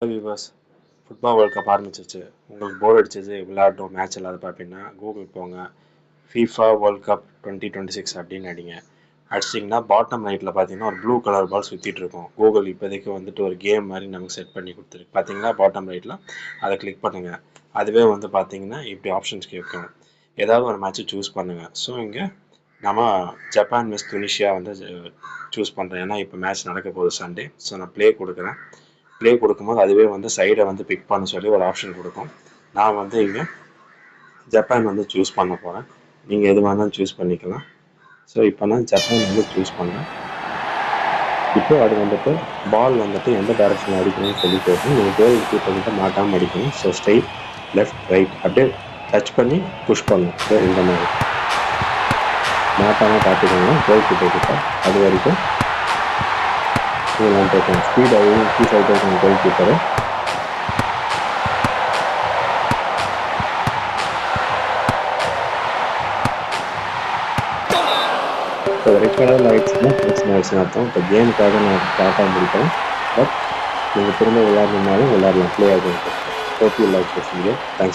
Viewers, football world cup ஆரம்பிச்சிருச்சு. உங்களுக்கு போர் அடிச்சது விளையாட்டும் மேட்ச் இல்லாத பார்ப்பீங்கன்னா கூகுள் போங்க. FIFA வேர்ல்ட் கப் 2026 அப்படின்னு அடிங்க. அடிச்சிட்டிங்கன்னா பாட்டம் ரைட்டில் பார்த்தீங்கன்னா ஒரு ப்ளூ கலர் பால் சுற்றிட்டு இருக்கும். கூகுள் இப்போதைக்கு வந்துட்டு ஒரு கேம் மாதிரி நமக்கு செட் பண்ணி கொடுத்துருக்கு. பார்த்தீங்கன்னா பாட்டம் ரைட்டில் அதை கிளிக் பண்ணுங்கள். அதுவே வந்து பார்த்தீங்கன்னா இப்படி ஆப்ஷன்ஸ் கேட்கும். ஏதாவது ஒரு மேட்ச்சை சூஸ் பண்ணுங்கள். ஸோ இங்கே நம்ம ஜப்பான் வெஸ்ட் துனிஷியா வந்து சூஸ் பண்ணுறேன். ஏன்னா இப்போ மேட்ச் நடக்க போகுது சண்டே. ஸோ நான் ப்ளே கொடுக்குறேன். ப்ளே கொடுக்கும்போது அதுவே வந்து சைடை வந்து பிக் பண்ண சொல்லி ஒரு ஆப்ஷன் கொடுக்கும். நான் வந்து இங்கே ஜப்பான் வந்து சூஸ் பண்ண போகிறேன். நீங்கள் எது வேணாலும் சூஸ் பண்ணிக்கலாம். ஸோ இப்போ நான் ஜப்பான் வந்து சூஸ் பண்ணுறேன். இப்போ அது வந்துட்டு பால் வந்துட்டு எந்த டைரக்ஷனில் அடிக்கணும்னு சொல்லி கேட்கும். நீங்கள் கோல் கீப்பர்கிட்ட மாட்டாமல் அடிக்கணும். ஸோ ஸ்ட்ரைட், லெஃப்ட், ரைட் அப்படியே டச் பண்ணி புஷ் பண்ணணும். ஸோ இந்த மாதிரி மாட்டாமல் பார்த்துக்கோங்க கோல் கீப்பர்கிட்ட. அது வரைக்கும் நீங்கள் டேக்கணும். ஸ்பீட் அது இன்க்ரீஸ் ஆகிட்டே இருக்கணும் கோல் கீப்பரை. இப்போ ரெட் கலரில் ஆயிடுச்சுன்னா பிரச்சனை ஆயிடுச்சுன்னு அர்த்தம். இப்போ கேமுக்காக நான் ஸ்டார்ட்டாக முடிப்பேன். பட் நீங்கள் திரும்ப விளையாடணுன்னாலும் விளையாடலாம். ப்ளே ஆகும். Hope you like this video. Thanks.